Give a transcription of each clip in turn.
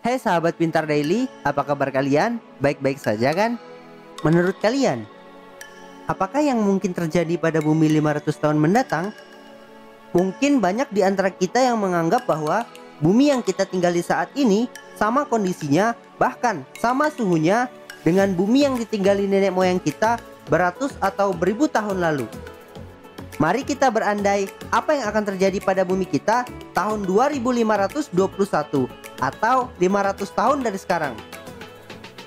Hai sahabat pintar daily, apa kabar kalian? Baik-baik saja kan? Menurut kalian, apakah yang mungkin terjadi pada bumi 500 tahun mendatang? Mungkin banyak di antara kita yang menganggap bahwa bumi yang kita tinggali saat ini sama kondisinya, bahkan sama suhunya dengan bumi yang ditinggali nenek moyang kita beratus atau beribu tahun lalu. Mari kita berandai apa yang akan terjadi pada bumi kita tahun 2521 atau 500 tahun dari sekarang.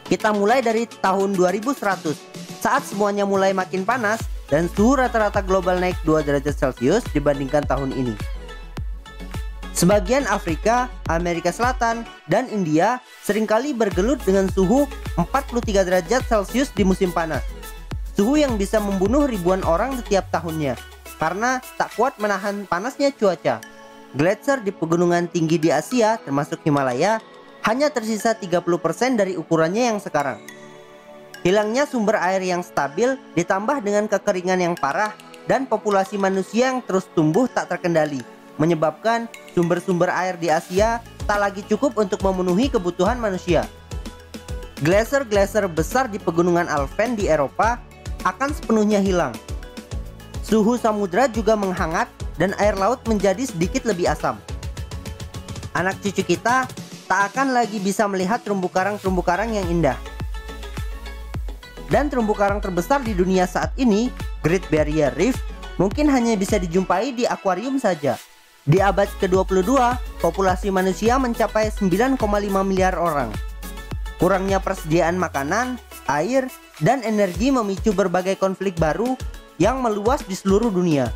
Kita mulai dari tahun 2100 saat semuanya mulai makin panas dan suhu rata-rata global naik 2 derajat Celcius dibandingkan tahun ini. Sebagian Afrika, Amerika Selatan, dan India seringkali bergelut dengan suhu 43 derajat Celcius di musim panas. Suhu yang bisa membunuh ribuan orang setiap tahunnya karena tak kuat menahan panasnya cuaca. Gletser di pegunungan tinggi di Asia termasuk Himalaya hanya tersisa 30% dari ukurannya yang sekarang. Hilangnya sumber air yang stabil ditambah dengan kekeringan yang parah dan populasi manusia yang terus tumbuh tak terkendali menyebabkan sumber-sumber air di Asia tak lagi cukup untuk memenuhi kebutuhan manusia. Glaser-glaser besar di pegunungan Alpen di Eropa akan sepenuhnya hilang. Suhu samudra juga menghangat dan air laut menjadi sedikit lebih asam. Anak cucu kita tak akan lagi bisa melihat terumbu karang yang indah. Dan terumbu karang terbesar di dunia saat ini, Great Barrier Reef, mungkin hanya bisa dijumpai di akuarium saja. Di abad ke-22, populasi manusia mencapai 9,5 miliar orang. Kurangnya persediaan makanan, air, dan energi memicu berbagai konflik baru yang meluas di seluruh dunia.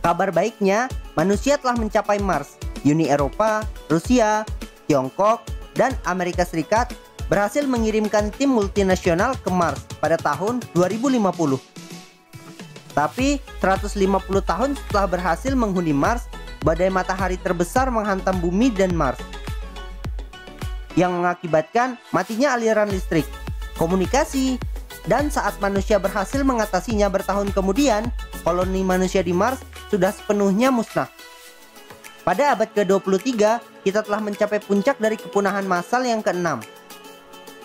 Kabar baiknya, manusia telah mencapai Mars. Uni Eropa, Rusia, Tiongkok, dan Amerika Serikat berhasil mengirimkan tim multinasional ke Mars pada tahun 2050. Tapi 150 tahun setelah berhasil menghuni Mars, badai matahari terbesar menghantam bumi dan Mars yang mengakibatkan matinya aliran listrik, komunikasi, dan saat manusia berhasil mengatasinya bertahun kemudian, koloni manusia di Mars sudah sepenuhnya musnah. Pada abad ke-23, kita telah mencapai puncak dari kepunahan massal yang ke-6.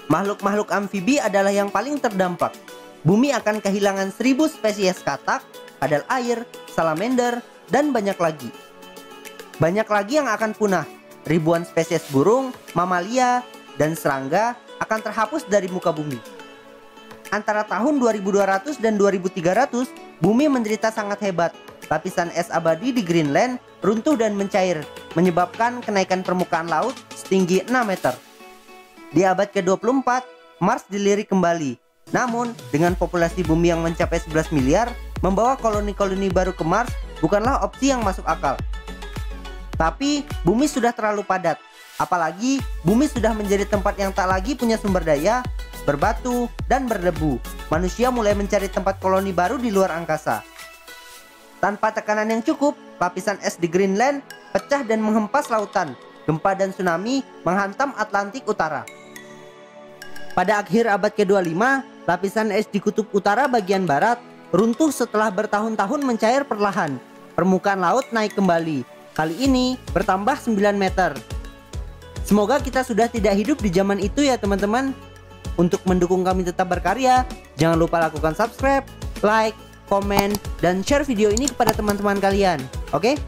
Makhluk-makhluk amfibi adalah yang paling terdampak. Bumi akan kehilangan 1000 spesies katak, kadal air, salamander, dan banyak lagi. Banyak lagi yang akan punah. Ribuan spesies burung, mamalia, dan serangga akan terhapus dari muka bumi. Antara tahun 2200 dan 2300, bumi menderita sangat hebat. Lapisan es abadi di Greenland runtuh dan mencair, menyebabkan kenaikan permukaan laut setinggi 6 meter. Di abad ke-24, Mars dilirik kembali. Namun, dengan populasi bumi yang mencapai 11 miliar, membawa koloni-koloni baru ke Mars bukanlah opsi yang masuk akal. Tapi, bumi sudah terlalu padat. Apalagi, bumi sudah menjadi tempat yang tak lagi punya sumber daya, berbatu, dan berdebu. Manusia mulai mencari tempat koloni baru di luar angkasa. Tanpa tekanan yang cukup, lapisan es di Greenland pecah dan menghempas lautan. Gempa dan tsunami menghantam Atlantik Utara. Pada akhir abad ke-25, lapisan es di kutub utara bagian barat runtuh setelah bertahun-tahun mencair perlahan. Permukaan laut naik kembali. Kali ini bertambah 9 meter. Semoga kita sudah tidak hidup di zaman itu ya teman-teman. Untuk mendukung kami tetap berkarya, jangan lupa lakukan subscribe, like, komen, dan share video ini kepada teman-teman kalian. Oke?